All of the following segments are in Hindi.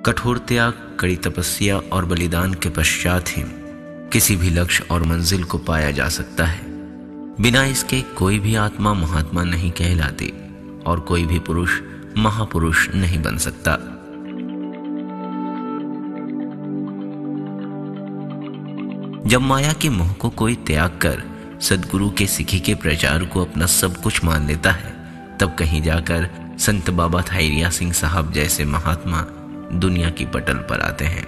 कठोर त्याग, कड़ी तपस्या और बलिदान के पश्चात ही किसी भी लक्ष्य और मंजिल को पाया जा सकता है। बिना इसके कोई भी आत्मा महात्मा नहीं कहलाती और कोई भी पुरुष महापुरुष नहीं बन सकता। जब माया के मोह को कोई त्याग कर सद्गुरु के सिखे के प्रचार को अपना सब कुछ मान लेता है, तब कहीं जाकर संत बाबा थायरिया सिंह साहब जैसे महात्मा दुनिया की पटल पर आते हैं।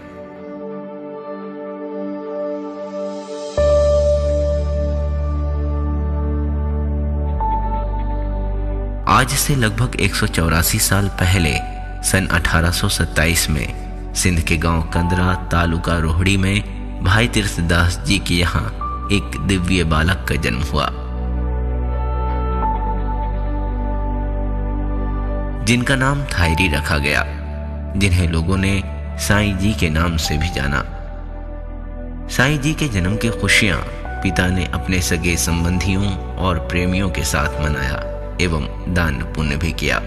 आज से लगभग 184 साल पहले सन 1827 में सिंध के गांव कंदरा तालुका रोहड़ी में भाई तीर्थदास जी के यहाँ एक दिव्य बालक का जन्म हुआ, जिनका नाम थायरी रखा गया, जिन्हें लोगों ने साईं जी के नाम से भी जाना। साईं जी के जन्म की खुशियां पिता ने अपने सगे संबंधियों और प्रेमियों के साथ मनाया एवं दान पुण्य भी किया।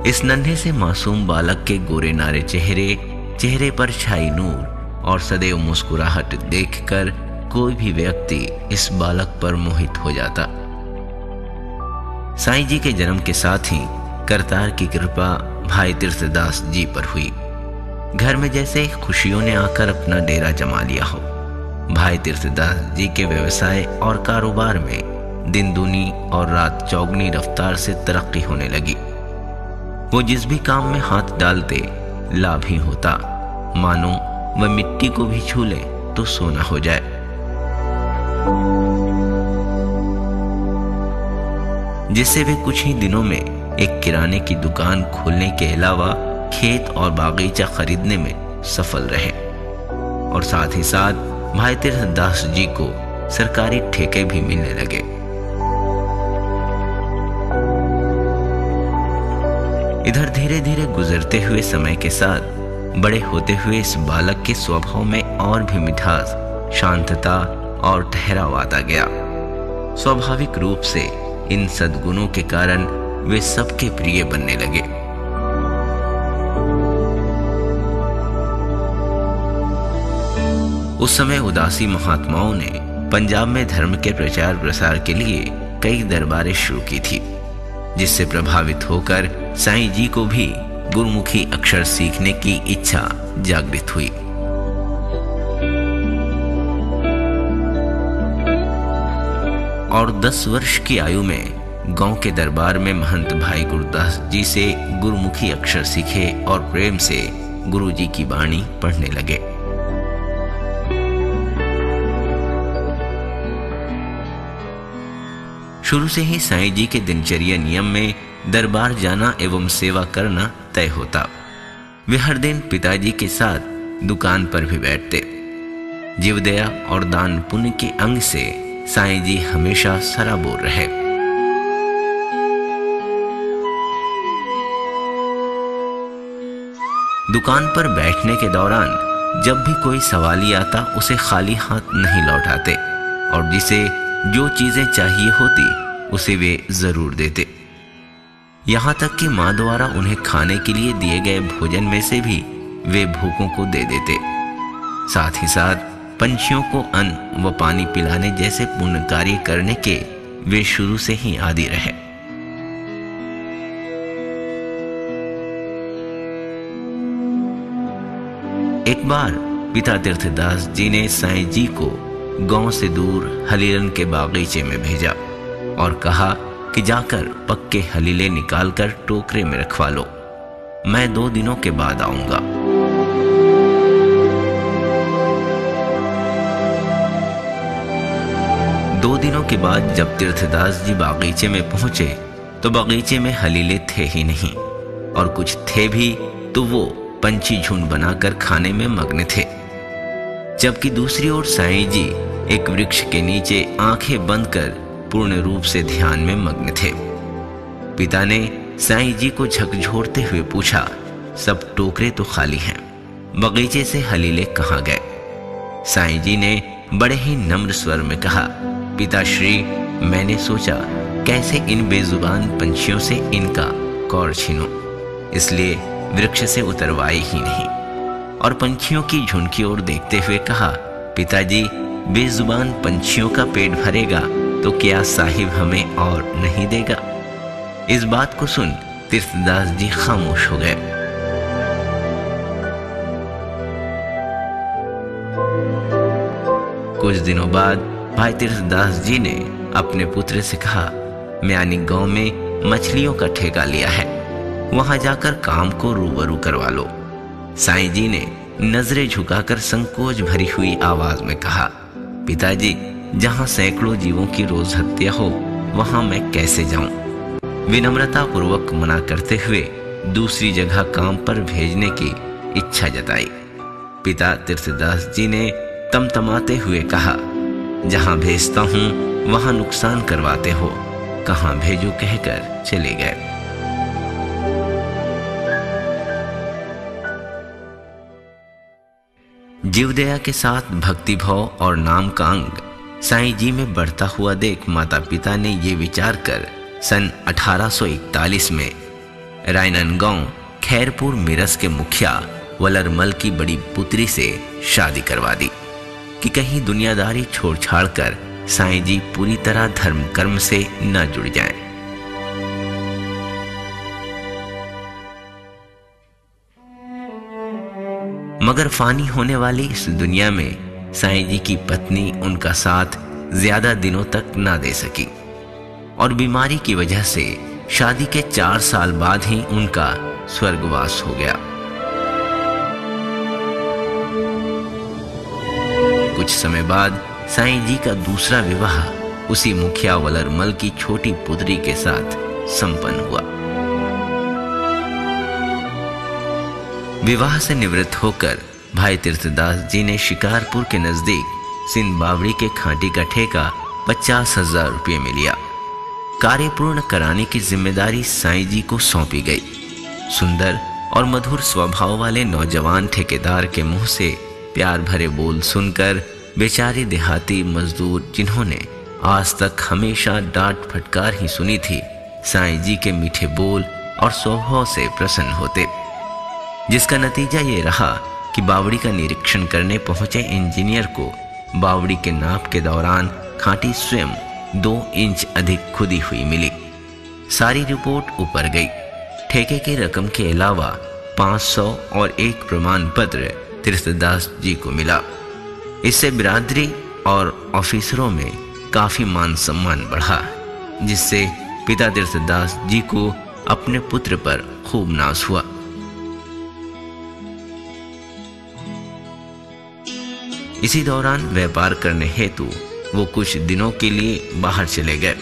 इस नन्हे से मासूम बालक के गोरे नारे चेहरे पर छाई नूर और सदैव मुस्कुराहट देखकर कोई भी व्यक्ति इस बालक पर मोहित हो जाता। साईं जी के जन्म के साथ ही करतार की कृपा भाई तीर्थदास जी पर हुई। घर में जैसे खुशियों ने आकर अपना डेरा जमा लिया हो। भाई तीर्थदास जी के व्यवसाय और कारोबार में दिन दूनी और रात चौगनी रफ्तार से तरक्की होने लगी। वो जिस भी काम में हाथ डालते लाभ ही होता, मानो वह मिट्टी को भी छू ले तो सोना हो जाए। जिससे वे कुछ ही दिनों में एक किराने की दुकान खोलने के अलावा खेत और बागीचा खरीदने में सफल रहे और साथ ही साथ भाई तीर्थदास जी को सरकारी ठेके भी मिलने लगे। इधर धीरे धीरे गुजरते हुए समय के साथ बड़े होते हुए इस बालक के स्वभाव में और भी मिठास, शांतता और ठहराव आता गया। स्वाभाविक रूप से इन सद्गुणों के कारण वे सबके प्रिय बनने लगे। उस समय उदासी महात्माओं ने पंजाब में धर्म के प्रचार प्रसार के लिए कई दरबारें शुरू की थी, जिससे प्रभावित होकर साईं जी को भी गुरमुखी अक्षर सीखने की इच्छा जागृत हुई। और 10 वर्ष की आयु में गांव के दरबार में महंत भाई गुरदास जी से गुरमुखी अक्षर सीखे और प्रेम से गुरु जी की वाणी पढ़ने लगे। शुरू से ही साईं जी के दिनचर्या नियम में दरबार जाना एवं सेवा करना तय होता। वे हर दिन पिताजी के साथ दुकान पर भी बैठते। जीवदया और दान पुण्य के अंग से साईं जी हमेशा सराबोर रहे। दुकान पर बैठने के दौरान जब भी कोई सवाली आता उसे खाली हाथ नहीं लौटाते और जिसे जो चीजें चाहिए होती उसे वे जरूर देते। यहाँ तक कि माँ द्वारा उन्हें खाने के लिए दिए गए भोजन में से भी वे भूखों को दे देते। साथ ही साथ पंछियों को अन्न व पानी पिलाने जैसे पुण्य कार्य करने के वे शुरू से ही आदी रहे। एक बार पिता तीर्थदास जी ने साईं जी को गांव से दूर हलीलन के बागीचे में भेजा और कहा कि जाकर पक्के हलीले निकालकर टोकरे में रखवा लो, मैं 2 दिनों के बाद आऊंगा। दो दिनों के बाद जब तीर्थदास जी बागीचे में पहुंचे तो बागीचे में हलीले थे ही नहीं, और कुछ थे भी तो वो पंछी झुंड बनाकर खाने में मग्न थे। जबकि दूसरी ओर साईं जी एक वृक्ष के नीचे आंखें बंद कर पूर्ण रूप से ध्यान में मग्न थे। पिता ने साईं जी को झकझोरते हुए पूछा, सब टोकरे तो खाली हैं, बगीचे से हलीले कहाँ गए? साईं जी ने बड़े ही नम्र स्वर में कहा, पिताश्री, मैंने सोचा कैसे इन बेजुबान पंछियों से इनका कौर छीनूं, इसलिए वृक्ष से उतरवाए ही नहीं। और पंछियों की झुंड की ओर देखते हुए कहा, पिताजी, बेजुबान पंछियों का पेट भरेगा तो क्या साहिब हमें और नहीं देगा? इस बात को सुन तीर्थदास जी खामोश हो गए। कुछ दिनों बाद भाई तीर्थदास जी ने अपने पुत्र से कहा, म्यानी गांव में मछलियों का ठेका लिया है, वहां जाकर काम को रूबरू करवा लो। साईं जी ने नजरें झुकाकर संकोच भरी हुई आवाज में कहा, पिताजी, जहां सैकड़ों जीवों की रोज हत्या हो वहां मैं कैसे जाऊं? विनम्रता पूर्वक मना करते हुए दूसरी जगह काम पर भेजने की इच्छा जताई। पिता तीर्थदास जी ने तमतमाते हुए कहा, जहां भेजता हूं वहां नुकसान करवाते हो, कहां भेजो कहकर चले गए। जीवदया के साथ भक्तिभाव और नाम का अंग साईं जी में बढ़ता हुआ देख माता पिता ने ये विचार कर सन 1841 में रायननगांव खैरपुर मिरस के मुखिया वलरमल की बड़ी पुत्री से शादी करवा दी कि कहीं दुनियादारी छोड़ छाड़ कर साईं जी पूरी तरह धर्म कर्म से न जुड़ जाएं। मगर फानी होने वाली इस दुनिया में साईं जी की पत्नी उनका साथ ज्यादा दिनों तक ना दे सकी और बीमारी की वजह से शादी के 4 साल बाद ही उनका स्वर्गवास हो गया। कुछ समय बाद साईं जी का दूसरा विवाह उसी मुखिया वलरमल की छोटी पुत्री के साथ संपन्न हुआ। विवाह से निवृत्त होकर भाई तीर्थदास जी ने शिकारपुर के नजदीक सिंध बावड़ी के खांटी का ठेका 50,000 रुपये में लिया। कार्य पूर्ण कराने की जिम्मेदारी साईं जी को सौंपी गई। सुंदर और मधुर स्वभाव वाले नौजवान ठेकेदार के मुंह से प्यार भरे बोल सुनकर बेचारे देहाती मजदूर, जिन्होंने आज तक हमेशा डांट फटकार ही सुनी थी, साईं जी के मीठे बोल और स्वभाव से प्रसन्न होते, जिसका नतीजा ये रहा कि बावड़ी का निरीक्षण करने पहुंचे इंजीनियर को बावड़ी के नाप के दौरान खांटी स्वयं 2 इंच अधिक खुदी हुई मिली। सारी रिपोर्ट ऊपर गई। ठेके की रकम के अलावा 500 और एक प्रमाण पत्र तीर्थदास जी को मिला। इससे बिरादरी और ऑफिसरों में काफी मान सम्मान बढ़ा, जिससे पिता तीर्थदास जी को अपने पुत्र पर खूब नाज हुआ। इसी दौरान व्यापार करने हेतु वो कुछ दिनों के लिए बाहर चले गए।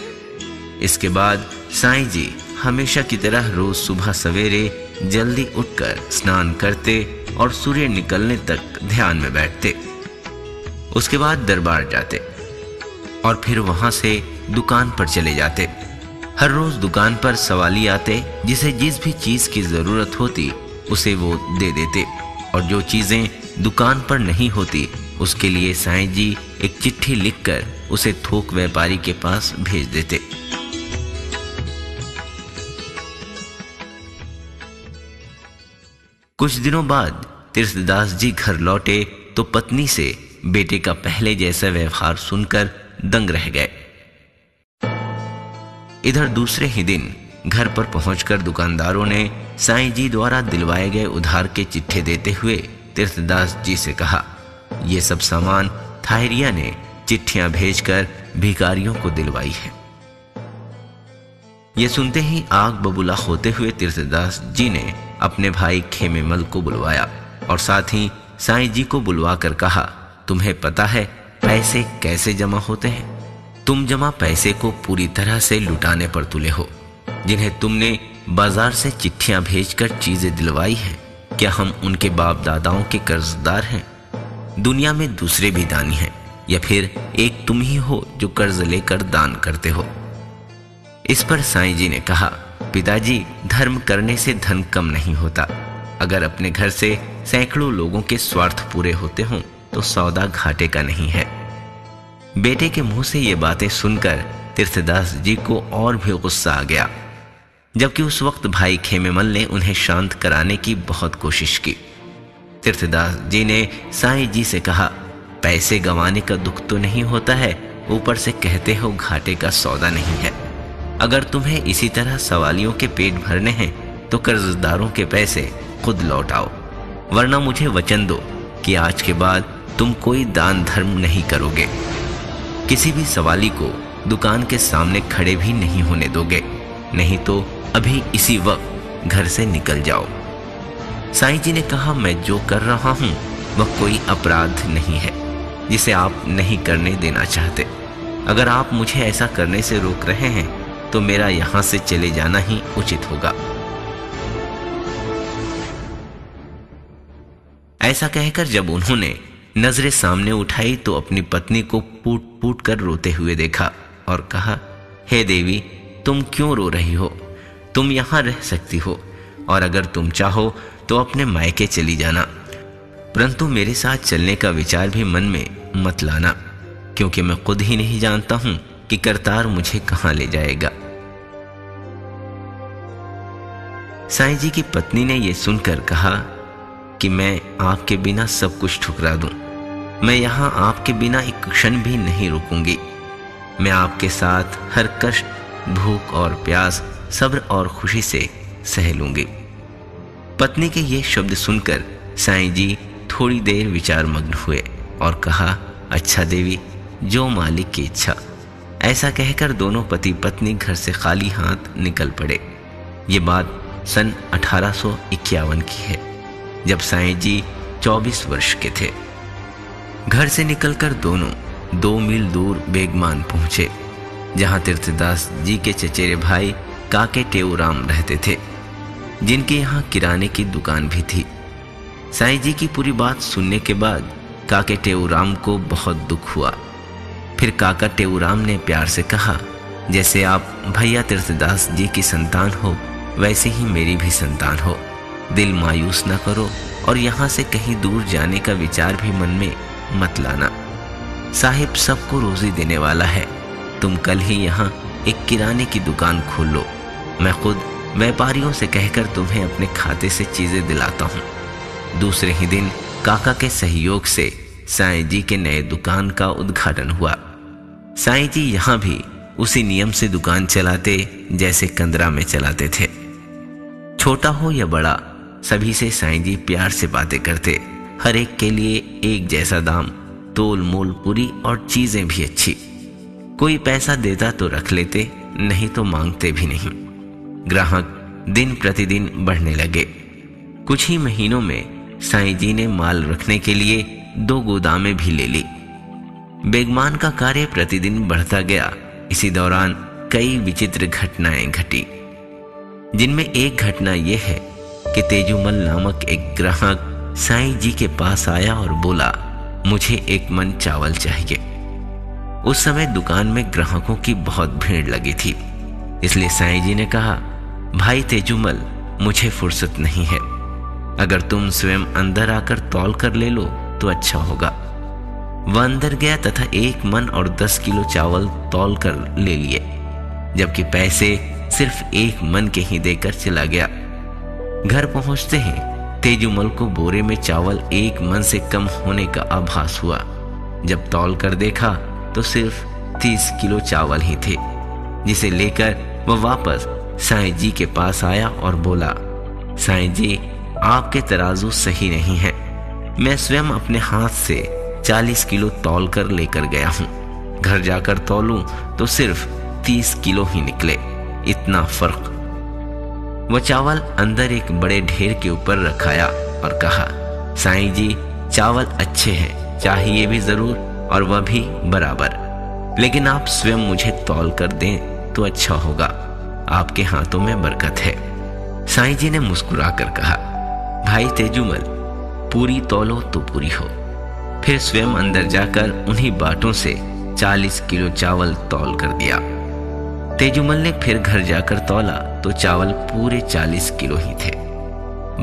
इसके बाद साईं जी हमेशा की तरह रोज सुबह सवेरे जल्दी उठकर स्नान करते और सूर्य निकलने तक ध्यान में बैठते। उसके बाद दरबार जाते और फिर वहां से दुकान पर चले जाते। हर रोज दुकान पर सवाली आते, जिसे जिस भी चीज की जरूरत होती उसे वो दे देते, और जो चीजें दुकान पर नहीं होती उसके लिए साईं जी एक चिट्ठी लिखकर उसे थोक व्यापारी के पास भेज देते। कुछ दिनों बाद तीर्थदास जी घर लौटे तो पत्नी से बेटे का पहले जैसा व्यवहार सुनकर दंग रह गए। इधर दूसरे ही दिन घर पर पहुंचकर दुकानदारों ने साईं जी द्वारा दिलवाए गए उधार के चिट्ठे देते हुए तीर्थदास जी से कहा, ये सब सामान थायरिया ने चिट्ठियां भेजकर भिखारियों को दिलवाई है। ये सुनते ही आग बबूला होते हुए तीर्थदास जी ने अपने भाई खेमेमल को बुलवाया और साथ ही साईं जी को बुलवा कर कहा, तुम्हें पता है पैसे कैसे जमा होते हैं? तुम जमा पैसे को पूरी तरह से लुटाने पर तुले हो। जिन्हें तुमने बाजार से चिट्ठियां भेजकर चीजें दिलवाई हैं, क्या हम उनके बाप दादाओं के कर्जदार हैं? दुनिया में दूसरे भी दानी हैं, या फिर एक तुम ही हो जो कर्ज लेकर दान करते हो? इस पर साईं जी ने कहा, पिताजी, धर्म करने से धन कम नहीं होता। अगर अपने घर से सैकड़ों लोगों के स्वार्थ पूरे होते हों तो सौदा घाटे का नहीं है। बेटे के मुंह से ये बातें सुनकर तीर्थदास जी को और भी गुस्सा आ गया, जबकि उस वक्त भाई खेमेमल ने उन्हें शांत कराने की बहुत कोशिश की। तीर्थदास जी ने साईं जी से कहा, पैसे गंवाने का दुख तो नहीं होता है, ऊपर से कहते हो घाटे का सौदा नहीं है। अगर तुम्हें इसी तरह सवालियों के पेट भरने हैं तो कर्जदारों के पैसे खुद लौटाओ, वरना मुझे वचन दो कि आज के बाद तुम कोई दान धर्म नहीं करोगे, किसी भी सवाली को दुकान के सामने खड़े भी नहीं होने दोगे, नहीं तो अभी इसी वक्त घर से निकल जाओ। साईं जी ने कहा, मैं जो कर रहा हूं वह कोई अपराध नहीं है जिसे आप नहीं करने देना चाहते। अगर आप मुझे ऐसा करने से रोक रहे हैं तो मेरा यहां से चले जाना ही उचित होगा। ऐसा कहकर जब उन्होंने नजरें सामने उठाई तो अपनी पत्नी को पूट पूट कर रोते हुए देखा और कहा, हे देवी, तुम क्यों रो रही हो? तुम यहां रह सकती हो और अगर तुम चाहो तो अपने मायके चली जाना, परंतु मेरे साथ चलने का विचार भी मन में मत लाना, क्योंकि मैं खुद ही नहीं जानता हूं कि करतार मुझे कहां ले जाएगा। साईं जी की पत्नी ने यह सुनकर कहा कि मैं आपके बिना सब कुछ ठुकरा दूं, मैं यहां आपके बिना एक क्षण भी नहीं रुकूंगी। मैं आपके साथ हर कष्ट, भूख और प्यास सब्र और खुशी से सह लूंगी। पत्नी के ये शब्द सुनकर साईं जी थोड़ी देर विचार मग्न हुए और कहा, अच्छा देवी, जो मालिक की इच्छा। ऐसा कहकर दोनों पति पत्नी घर से खाली हाथ निकल पड़े। ये बात सन 1851 की है, जब साईं जी 24 वर्ष के थे। घर से निकलकर दोनों 2 मील दूर बेगमान पहुंचे, जहां तीर्थदास जी के चचेरे भाई काके टेऊराम रहते थे, जिनके यहाँ किराने की दुकान भी थी। साईं जी की पूरी बात सुनने के बाद काके टेऊराम को बहुत दुख हुआ। फिर काका टेऊराम ने प्यार से कहा, जैसे आप भैया तीर्थदास जी की संतान हो, वैसे ही मेरी भी संतान हो। दिल मायूस न करो और यहाँ से कहीं दूर जाने का विचार भी मन में मत लाना। साहिब सबको रोजी देने वाला है। तुम कल ही यहाँ एक किराने की दुकान खोल लो। मैं खुद व्यापारियों से कहकर तुम्हें अपने खाते से चीजें दिलाता हूँ। दूसरे ही दिन काका के सहयोग से साईं जी के नए दुकान का उद्घाटन हुआ। साईं जी यहाँ भी उसी नियम से दुकान चलाते जैसे कंदरा में चलाते थे। छोटा हो या बड़ा, सभी से साईं जी प्यार से बातें करते। हर एक के लिए एक जैसा दाम, तोल मोल पूरी और चीजें भी अच्छी। कोई पैसा देता तो रख लेते, नहीं तो मांगते भी नहीं। ग्राहक दिन प्रतिदिन बढ़ने लगे। कुछ ही महीनों में साईं जी ने माल रखने के लिए 2 गोदामें भी ले ली। बेगमान का कार्य प्रतिदिन बढ़ता गया। इसी दौरान कई विचित्र घटनाएं घटी, जिनमें एक घटना यह है कि तेजूमल नामक एक ग्राहक साईं जी के पास आया और बोला, मुझे 1 मन चावल चाहिए। उस समय दुकान में ग्राहकों की बहुत भीड़ लगी थी, इसलिए साईं जी ने कहा, भाई तेजूमल, मुझे फुर्सत नहीं है। अगर तुम स्वयं अंदर आकर तौल कर ले लो तो अच्छा होगा। वह अंदर गया तथा 1 मन और 10 किलो चावल तौल कर ले लिए, जबकि पैसे सिर्फ 1 मन के ही देकर चला गया। घर पहुंचते ही तेजूमल को बोरे में चावल 1 मन से कम होने का आभास हुआ। जब तौल कर देखा तो सिर्फ 30 किलो चावल ही थे, जिसे लेकर वह वापस साईं जी के पास आया और बोला, साईं जी, आपके तराजू सही नहीं है। मैं स्वयं अपने हाथ से 40 किलो तौल कर लेकर गया हूँ। घर जाकर तौलूं तो सिर्फ 30 किलो ही निकले। इतना फर्क। वह चावल अंदर एक बड़े ढेर के ऊपर रखाया और कहा, साईं जी, चावल अच्छे हैं, चाहिए भी जरूर और वह भी बराबर, लेकिन आप स्वयं मुझे तौल कर दें तो अच्छा होगा। आपके हाथों में बरकत है। साईं जी ने मुस्कुराकर कहा, भाई तेजूमल, पूरी तौलो तो पूरी हो। फिर स्वयं अंदर जाकर उन्हीं बाटों से 40 किलो चावल तौल कर दिया। तेजूमल ने फिर घर जाकर तौला तो चावल पूरे 40 किलो ही थे।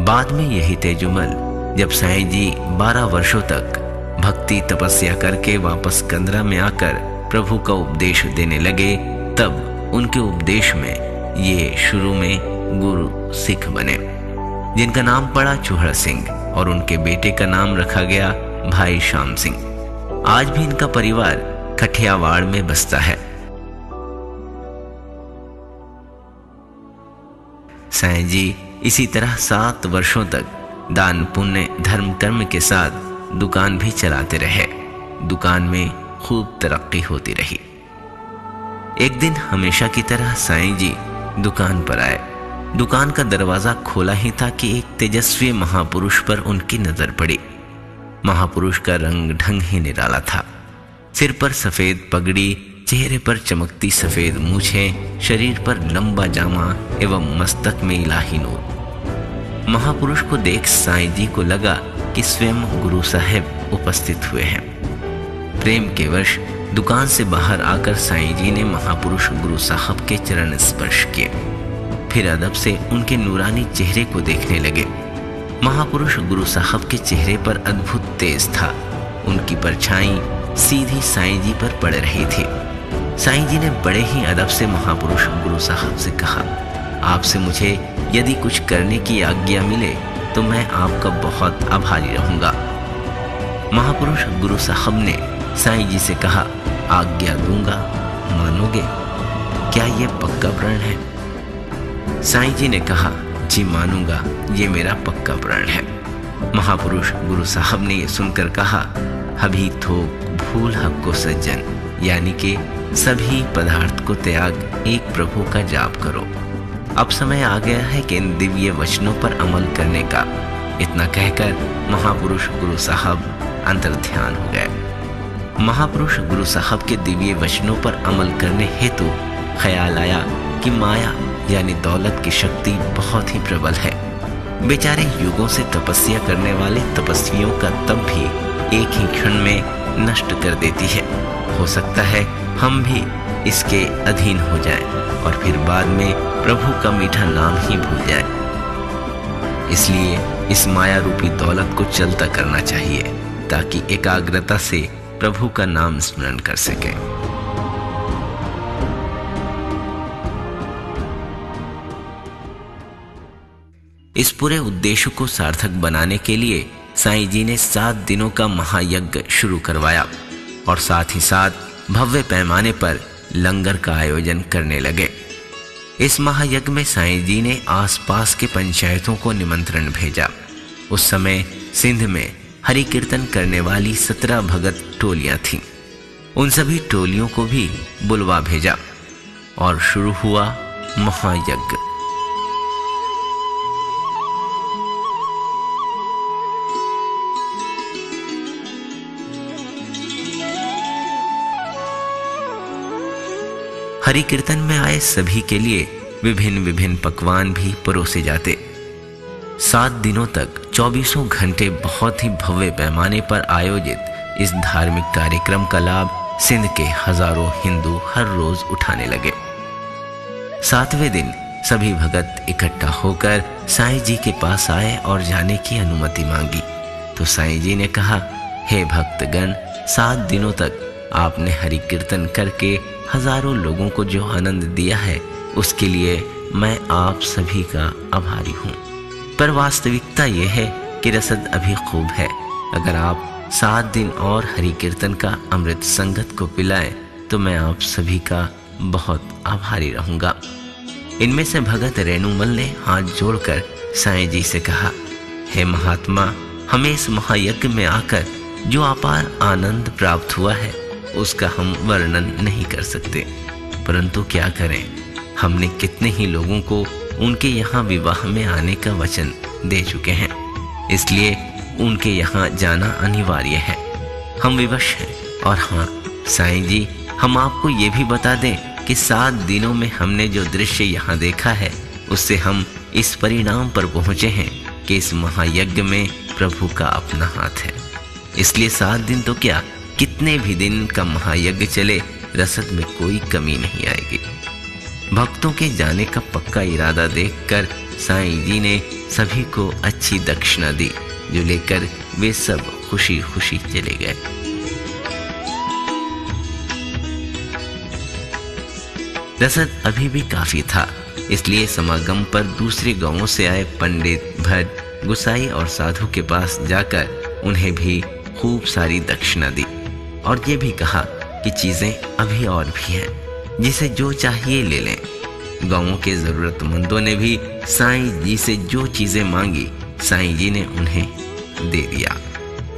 बाद में यही तेजूमल जब साईं जी 12 वर्षों तक भक्ति तपस्या करके वापस कंदरा में आकर प्रभु का उपदेश देने लगे तब उनके उपदेश में ये शुरू में गुरु सिख बने, जिनका नाम पड़ा चूहड़ सिंह और उनके बेटे का नाम रखा गया भाई श्याम सिंह। आज भी इनका परिवार कठियावाड़ में बसता है। साईं जी इसी तरह 7 वर्षों तक दान पुण्य धर्म कर्म के साथ दुकान भी चलाते रहे। दुकान में खूब तरक्की होती रही। एक दिन हमेशा की तरह साईं जी दुकान पर आए। दुकान का दरवाजा खोला ही था कि एक तेजस्वी महापुरुष पर उनकी नजर पड़ी। महापुरुष का रंग ढंग ही निराला था। सिर पर सफेद पगड़ी, चेहरे पर चमकती सफेद मूछें, शरीर पर लंबा जामा एवं मस्तक में इलाही नूर। महापुरुष को देख साईं जी को लगा कि स्वयं गुरु साहब उपस्थित हुए हैं। प्रेम के वश दुकान से बाहर आकर साईं जी ने महापुरुष गुरु साहब के चरण स्पर्श किए। फिर अदब से उनके नूरानी चेहरे को देखने लगे। महापुरुष गुरु साहब के चेहरे पर अद्भुत तेज था। उनकी परछाई सीधी साईं जी पर पड़ रही थी। साईं जी ने बड़े ही अदब से महापुरुष गुरु साहब से कहा, आपसे मुझे यदि कुछ करने की आज्ञा मिले तो मैं आपका बहुत आभारी रहूंगा। महापुरुष गुरु साहब ने साईं जी से कहा, आज्ञा दूंगा, मानोगे? क्या ये पक्का प्रण है? साईं जी ने कहा, जी मानूंगा, ये मेरा पक्का प्रण है। महापुरुष गुरु साहब ने ये सुनकर कहा, हभी थोक भूल हक को सज्जन, यानी कि सभी पदार्थ को त्याग एक प्रभु का जाप करो। अब समय आ गया है कि इन दिव्य वचनों पर अमल करने का। इतना कहकर महापुरुष गुरु साहब अंतर्ध्यान हो गए। महापुरुष गुरु साहब के दिव्य वचनों पर अमल करने हेतु ख्याल आया कि माया यानी दौलत की शक्ति बहुत ही प्रबल है। बेचारे युगों से तपस्या करने वाले तपस्वियों का तप भी एक ही क्षण में नष्ट कर देती है। हो सकता है हम भी इसके अधीन हो जाएं और फिर बाद में प्रभु का मीठा नाम ही भूल जाए। इसलिए इस माया रूपी दौलत को चलता करना चाहिए ताकि एकाग्रता से प्रभु का नाम स्मरण कर सके। इस पूरे उद्देश्य को सार्थक बनाने के लिए साईं जी ने 7 दिनों का महायज्ञ शुरू करवाया और साथ ही साथ भव्य पैमाने पर लंगर का आयोजन करने लगे। इस महायज्ञ में साईं जी ने आसपास के पंचायतों को निमंत्रण भेजा। उस समय सिंध में हरि कीर्तन करने वाली 17 भगत टोलियां थीं। उन सभी टोलियों को भी बुलवा भेजा और शुरू हुआ महायज्ञ। हरि कीर्तन में आए सभी के लिए विभिन्न विभिन्न पकवान भी परोसे जाते। 7 दिनों तक 24 घंटे बहुत ही भव्य पैमाने पर आयोजित इस धार्मिक कार्यक्रम का लाभ सिंध के हजारों हिंदू हर रोज उठाने लगे। 7वें दिन सभी भगत इकट्ठा होकर साईं जी के पास आए और जाने की अनुमति मांगी तो साईं जी ने कहा, हे भक्तगण, 7 दिनों तक आपने हरि कीर्तन करके हजारों लोगों को जो आनंद दिया है उसके लिए मैं आप सभी का आभारी हूँ। पर वास्तविकता यह है कि रसद अभी खूब है। अगर आप 7 दिन और हरि कीर्तन का अमृत संगत को पिलाएं तो मैं आप सभी का बहुत आभारी रहूँगा। इनमें से भगत रेणुमल ने हाथ जोड़कर साईं जी से कहा, हे महात्मा, हमें इस महायज्ञ में आकर जो अपार आनंद प्राप्त हुआ है उसका हम वर्णन नहीं कर सकते, परंतु क्या करें, हमने कितने ही लोगों को उनके यहाँ विवाह में आने का वचन दे चुके हैं, इसलिए उनके यहाँ जाना अनिवार्य है। हम विवश हैं। और हाँ साईं जी, हम आपको ये भी बता दें कि 7 दिनों में हमने जो दृश्य यहाँ देखा है उससे हम इस परिणाम पर पहुँचे हैं कि इस महायज्ञ में प्रभु का अपना हाथ है। इसलिए 7 दिन तो क्या, कितने भी दिन का महायज्ञ चले, रसद में कोई कमी नहीं आएगी। भक्तों के जाने का पक्का इरादा देखकर साईं जी ने सभी को अच्छी दक्षिणा दी, जो लेकर वे सब खुशी खुशी चले गए। रसद अभी भी काफी था, इसलिए समागम पर दूसरे गांवों से आए पंडित, भट्ट, गुसाई और साधु के पास जाकर उन्हें भी खूब सारी दक्षिणा दी और ये भी कहा कि चीजें अभी और भी हैं, जिसे जो चाहिए ले लें। गांवों के जरूरतमंदों ने भी साईं जी से जो चीजें मांगी, साईं जी ने उन्हें दे दिया।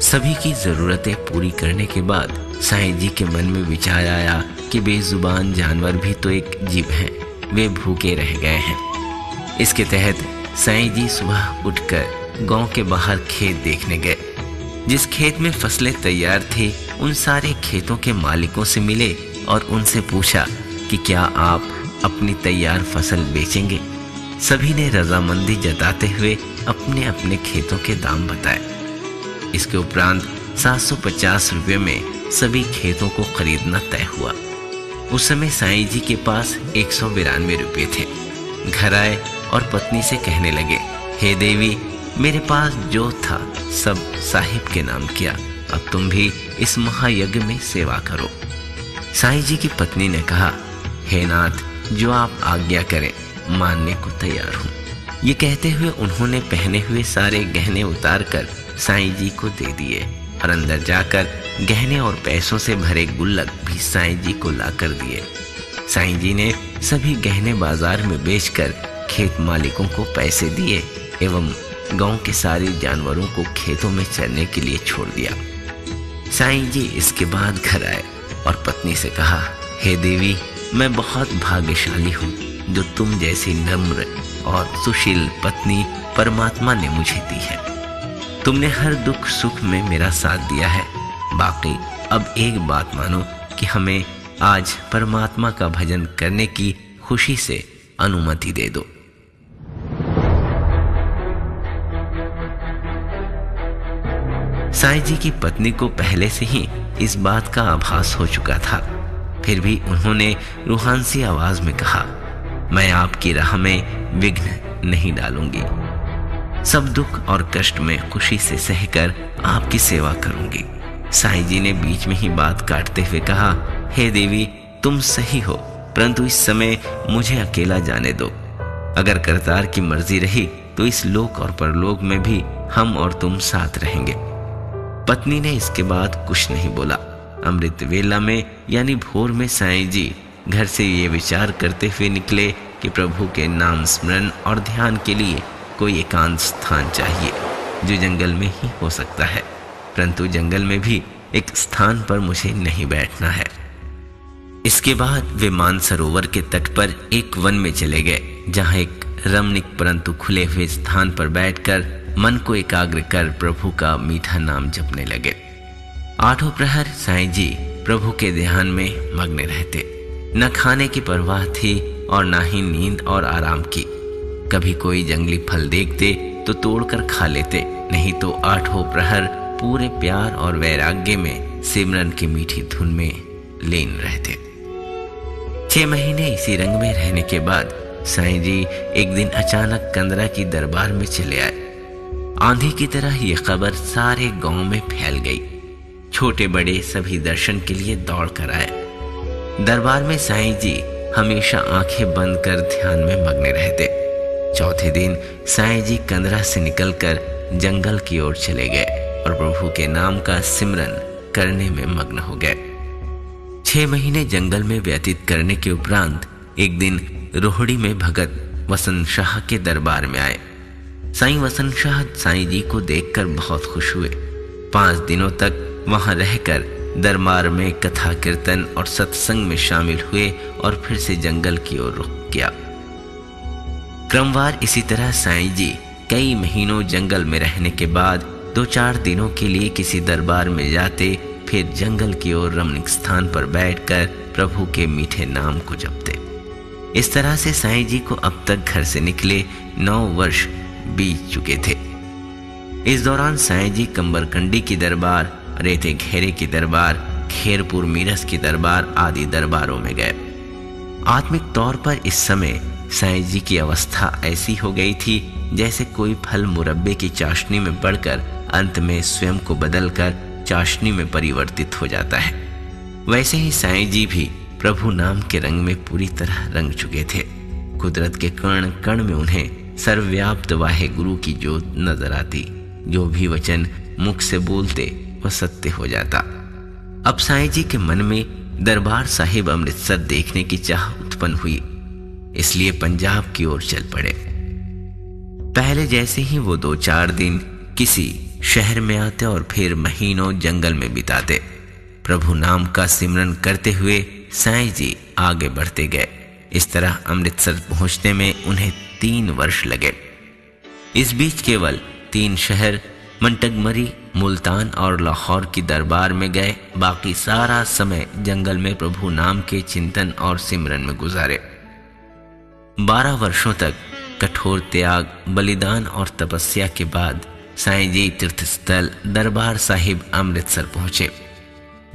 सभी की जरूरतें पूरी करने के बाद साईं जी के मन में विचार आया कि बेजुबान जानवर भी तो एक जीव हैं, वे भूखे रह गए हैं। इसके तहत साईं जी सुबह उठकर गांव के बाहर खेत देखने गए। जिस खेत में फसलें तैयार थी, उन सारे खेतों के मालिकों से मिले और उनसे पूछा कि क्या आप अपनी तैयार फसल बेचेंगे। सभी ने रजामंदी जताते हुए अपने अपने खेतों के दाम बताए। इसके उपरांत 750 रुपये में सभी खेतों को खरीदना तय हुआ। उस समय साईं जी के पास 192 रुपये थे। घर आए और पत्नी से कहने लगे, हे देवी, मेरे पास जो था सब साहिब के नाम किया, अब तुम भी इस महायज्ञ में सेवा करो। साईं जी की पत्नी ने कहा, हे नाथ, जो आप आज्ञा करें, मानने को तैयार हूँ। ये कहते हुए उन्होंने पहने हुए सारे गहने उतार कर साईं जी को दे दिए और अंदर जाकर गहने और पैसों से भरे गुल्लक भी साईं जी को लाकर दिए। साईं जी ने सभी गहने बाजार में बेचकर खेत मालिकों को पैसे दिए एवं गांव के सारे जानवरों को खेतों में चरने के लिए छोड़ दिया। साईं जी इसके बाद घर आए और पत्नी से कहा, हे देवी, मैं बहुत भाग्यशाली हूँ जो तुम जैसी नम्र और सुशील पत्नी परमात्मा ने मुझे दी है। तुमने हर दुख सुख में मेरा साथ दिया है। बाकी अब एक बात मानो कि हमें आज परमात्मा का भजन करने की खुशी से अनुमति दे दो। साईं जी की पत्नी को पहले से ही इस बात का आभास हो चुका था, फिर भी उन्होंने रूहानी आवाज में कहा, मैं आपकी राह में विघ्न नहीं डालूंगी। सब दुख और कष्ट में खुशी से सहकर आपकी सेवा करूंगी। साईं जी ने बीच में ही बात काटते हुए कहा, हे देवी, तुम सही हो, परंतु इस समय मुझे अकेला जाने दो। अगर करतार की मर्जी रही तो इस लोक और परलोक में भी हम और तुम साथ रहेंगे। पत्नी ने इसके बाद कुछ नहीं बोला। अमृत वेला में यानी भोर में साईं जी घर से ये विचार करते हुए निकले कि प्रभु के नाम स्मरण और ध्यान के लिए कोई एकांत स्थान चाहिए जो जंगल में ही हो सकता है, परंतु जंगल में भी एक स्थान पर मुझे नहीं बैठना है। इसके बाद वे मानसरोवर के तट पर एक वन में चले गए, जहां एक रमणीक परंतु खुले हुए स्थान पर बैठकर मन को एकाग्र कर प्रभु का मीठा नाम जपने लगे। आठों प्रहर साईं जी प्रभु के ध्यान में मग्न रहते। न खाने की परवाह थी और न ही नींद और आराम की। कभी कोई जंगली फल देखते तो तोड़कर खा लेते, नहीं तो आठों प्रहर पूरे प्यार और वैराग्य में सिमरन की मीठी धुन में लीन रहते। 6 महीने इसी रंग में रहने के बाद साईं जी एक दिन अचानक कंदरा की दरबार में चले आए। आंधी की तरह ये खबर सारे गांव में फैल गई। छोटे बड़े सभी दर्शन के लिए दौड़ कर आए। दरबार में साईं जी हमेशा आंखें बंद कर ध्यान में मग्न रहते। चौथे दिन साईं जी कंदरा से निकलकर जंगल की ओर चले गए और प्रभु के नाम का सिमरन करने में मग्न हो गए। 6 महीने जंगल में व्यतीत करने के उपरांत एक दिन रोहड़ी में भगत वसंत शाह के दरबार में आए। साईं वसंत शाह साईं जी को देखकर बहुत खुश हुए। 5 दिनों तक वहां रहकर दरबार में कथा कीर्तन और सत्संग में शामिल हुए और फिर से जंगल की ओर रुख किया। क्रमवार इसी तरह साईं जी कई महीनों जंगल में रहने के बाद 2-4 दिनों के लिए किसी दरबार में जाते, फिर जंगल की ओर रमणीक स्थान पर बैठकर प्रभु के मीठे नाम को जपते। इस तरह से साईं जी को अब तक घर से निकले 9 वर्ष बीत चुके थे। इस दौरान साईं जी कंबरकंडी की दरबार, रेते घेरे की दरबार, खेरपुर मीरस की दरबार आदि दरबारों में गए। आत्मिक तौर पर इस समय साईं जी की अवस्था ऐसी हो गई थी जैसे कोई फल मुरब्बे की चाशनी में पड़कर अंत में स्वयं को बदलकर चाशनी में परिवर्तित हो जाता है। वैसे ही साईं जी भी प्रभु नाम के रंग में पूरी तरह रंग चुके थे। कुदरत के कण कण में उन्हें सर्वव्याप्त वाहे गुरु की जोत नजर आती। जो भी वचन मुख से बोलते वह सत्य हो जाता। अब साईं जी के मन में दरबार साहिब अमृतसर देखने की चाह उत्पन्न हुई, इसलिए पंजाब की ओर चल पड़े। पहले जैसे ही वो 2-4 दिन किसी शहर में आते और फिर महीनों जंगल में बिताते। प्रभु नाम का सिमरन करते हुए साईं जी आगे बढ़ते गए। इस तरह अमृतसर पहुंचने में उन्हें 3 वर्ष लगे। इस बीच केवल 3 शहर मंटगमरी, मुल्तान और लाहौर की दरबार में गए। बाकी सारा समय जंगल में प्रभु नाम के चिंतन और सिमरन में गुजारे। 12 वर्षों तक कठोर त्याग, बलिदान और तपस्या के बाद साईं जी तीर्थस्थल दरबार साहिब अमृतसर पहुंचे।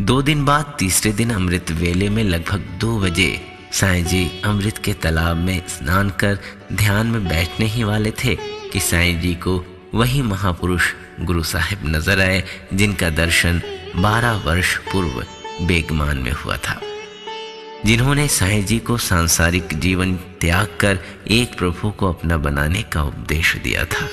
2 दिन बाद तीसरे दिन अमृत वेले में लगभग 2 बजे साईं जी अमृत के तालाब में स्नान कर ध्यान में बैठने ही वाले थे कि साईं जी को वही महापुरुष गुरु साहिब नजर आए जिनका दर्शन 12 वर्ष पूर्व बेगमान में हुआ था, जिन्होंने साईं जी को सांसारिक जीवन त्याग कर एक प्रभु को अपना बनाने का उपदेश दिया था।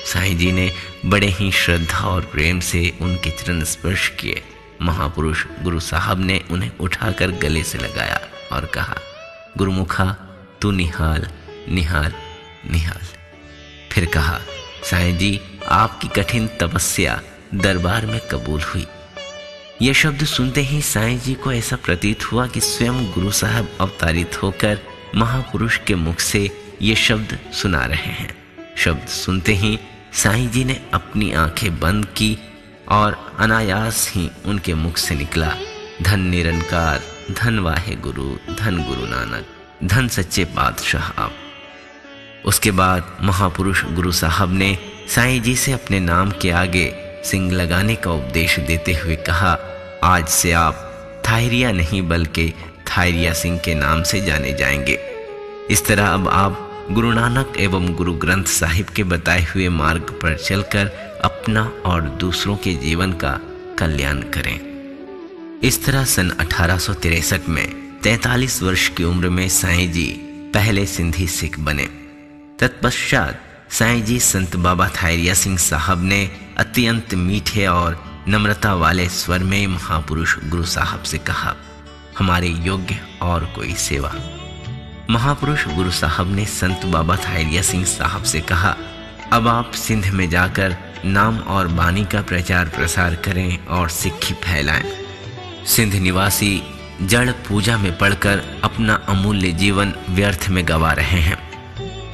साईं जी ने बड़े ही श्रद्धा और प्रेम से उनके चरण स्पर्श किए। महापुरुष गुरु साहब ने उन्हें उठाकर गले से लगाया और कहा, गुरुमुखा तू निहाल निहाल निहाल। फिर कहा, साईं जी आपकी कठिन तपस्या दरबार में कबूल हुई। यह शब्द सुनते ही साईं जी को ऐसा प्रतीत हुआ कि स्वयं गुरु साहब अवतारित होकर महापुरुष के मुख से ये शब्द सुना रहे हैं। शब्द सुनते ही साईं जी ने अपनी आंखें बंद की और अनायास ही उनके मुख से निकला, धन निरंकार, धन वाहे गुरु, धन गुरु नानक, धन सच्चे पातशाह आप। उसके बाद महापुरुष गुरु साहब ने साईं जी से अपने नाम के आगे सिंह लगाने का उपदेश देते हुए कहा, आज से आप थायरिया नहीं बल्कि थायरिया सिंह के नाम से जाने जाएंगे। इस तरह अब आप गुरु नानक एवं गुरु ग्रंथ साहिब के बताए हुए मार्ग पर चलकर अपना और दूसरों के जीवन का कल्याण करें। इस तरह सन 1863 में 43 वर्ष की उम्र में साईं जी पहले सिंधी सिख बने। तत्पश्चात साईं जी संत बाबा थायरिया सिंह साहब ने अत्यंत मीठे और नम्रता वाले स्वर में महापुरुष गुरु साहब से कहा, हमारे योग्य और कोई सेवा। महापुरुष गुरु साहब ने संत बाबा थायरिया सिंह साहब से कहा, अब आप सिंध में जाकर नाम और बानी का प्रचार प्रसार करें और सिक्खी फैलाएं। सिंध निवासी जड़ पूजा में पड़कर अपना अमूल्य जीवन व्यर्थ में गंवा रहे हैं।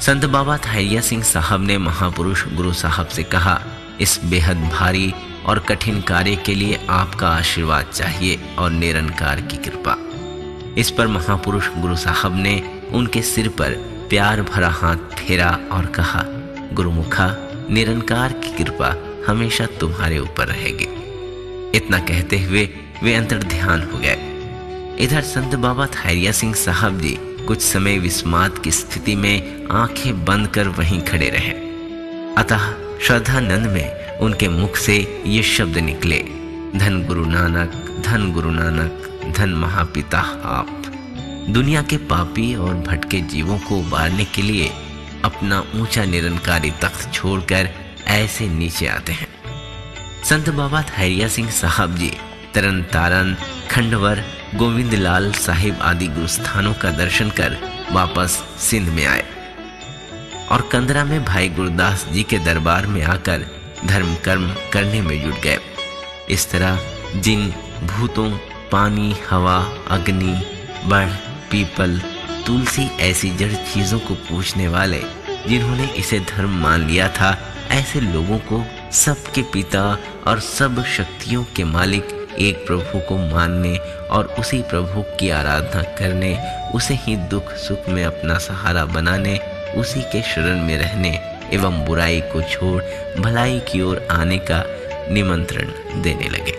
संत बाबा थायरिया सिंह साहब ने महापुरुष गुरु साहब से कहा, इस बेहद भारी और कठिन कार्य के लिए आपका आशीर्वाद चाहिए और निरंकार की कृपा। इस पर महापुरुष गुरु साहब ने उनके सिर पर प्यार भरा हाथ फेरा और कहा, गुरुमुखा निरंकार की कृपा हमेशा तुम्हारे ऊपर रहेगी। इतना कहते हुए वे अंतर्ध्यान हो गए। इधर संत बाबा थायरिया सिंह साहब जी कुछ समय विस्मात की स्थिति में आंखें बंद कर वहीं खड़े रहे। अतः श्रद्धानंद में उनके मुख से ये शब्द निकले, धन गुरु नानक, धन गुरु नानक, धन महापिता आप। दुनिया के पापी और भटके जीवों को उबारने के लिए अपना ऊंचा निरंकारी तख्त छोड़कर ऐसे नीचे आते हैं। संत बाबा थायरिया सिंह साहब जी तरन तारन, खंडवर, गोविंदलाल साहिब आदि गुरुस्थानों का दर्शन कर वापस सिंध में आए और कंदरा में भाई गुरदास जी के दरबार में आकर धर्म कर्म करने में जुट गए। इस तरह जिन भूतों, पानी, हवा, अग्नि, बढ़, पीपल, तुलसी ऐसी जड़ चीजों को पूजने वाले जिन्होंने इसे धर्म मान लिया था, ऐसे लोगों को सबके पिता और सब शक्तियों के मालिक एक प्रभु को मानने और उसी प्रभु की आराधना करने, उसे ही दुख सुख में अपना सहारा बनाने, उसी के शरण में रहने एवं बुराई को छोड़ भलाई की ओर आने का निमंत्रण देने लगे।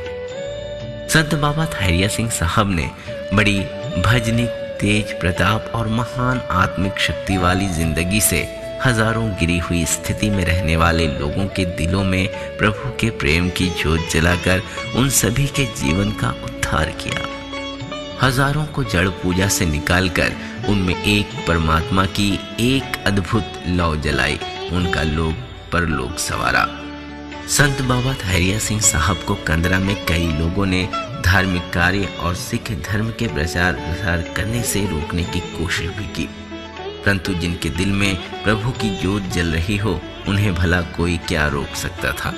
संत बाबा थायरिया सिंह साहब ने बड़ी भजनिक, तेज प्रताप और महान आत्मिक शक्ति वाली जिंदगी से हजारों गिरी हुई स्थिति में रहने वाले लोगों के दिलों में प्रभु के प्रेम की ज्योत जलाकर उन सभी के जीवन का उद्धार किया। हजारों को जड़ पूजा से निकालकर उनमें एक परमात्मा की एक अद्भुत लौ जलाई, उनका लोक परलोक सवारा। संत बाबा खैरिया सिंह साहब को कंदरा में कई लोगों ने धार्मिक कार्य और सिख धर्म के प्रचार प्रसार करने से रोकने की कोशिश भी की, परंतु जिनके दिल में प्रभु की ज्योत जल रही हो उन्हें भला कोई क्या रोक सकता था।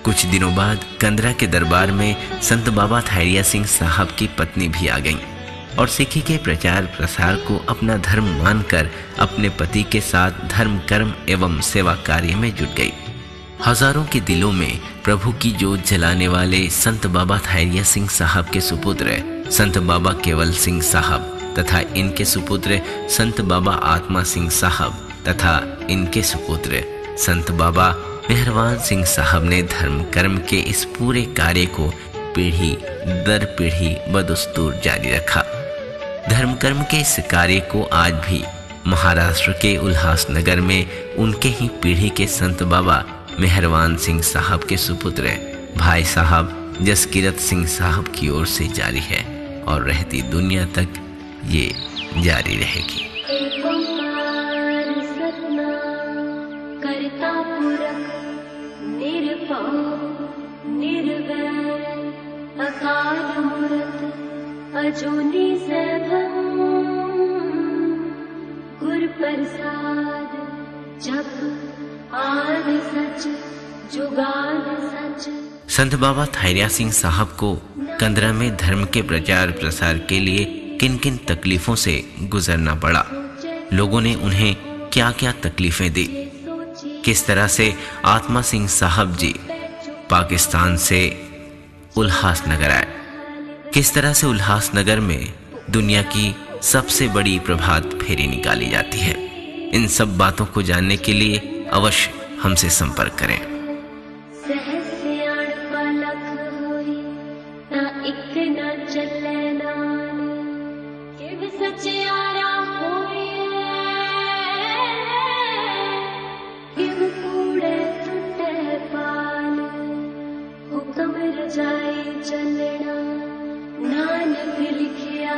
कुछ दिनों बाद कंदरा के दरबार में संत बाबा खैरिया सिंह साहब की पत्नी भी आ गईं और सिखी के प्रचार प्रसार को अपना धर्म मानकर अपने पति के साथ धर्म कर्म एवं सेवा कार्य में जुट गई। हजारों के दिलों में प्रभु की ज्योत जलाने वाले संत बाबा खैरिया सिंह साहब के सुपुत्र संत बाबा केवल सिंह साहब तथा इनके सुपुत्र संत बाबा आत्मा सिंह साहब तथा इनके सुपुत्र संत बाबा मेहरबान सिंह साहब ने धर्म कर्म के इस पूरे कार्य को पीढ़ी दर पीढ़ी बदस्तूर जारी रखा। धर्म कर्म के इस कार्य को आज भी महाराष्ट्र के उल्हासनगर में उनके ही पीढ़ी के संत बाबा मेहरबान सिंह साहब के सुपुत्र भाई साहब जसकीरत सिंह साहब की ओर से जारी है और रहती दुनिया तक ये जारी रहेगी। अजूनी सैभम गुर प्रसाद जप आद सच जुगाद सच। संत बाबा खैरिया सिंह साहब को कंदरा में धर्म के प्रचार प्रसार के लिए किन किन तकलीफों से गुजरना पड़ा, लोगों ने उन्हें क्या क्या तकलीफें दी, किस तरह से आत्मा सिंह साहब जी पाकिस्तान से उल्हासनगर आए, किस तरह से उल्हासनगर में दुनिया की सबसे बड़ी प्रभात फेरी निकाली जाती है। इन सब बातों को जानने के लिए अवश्य हमसे संपर्क करें। चलना नानक लिखिया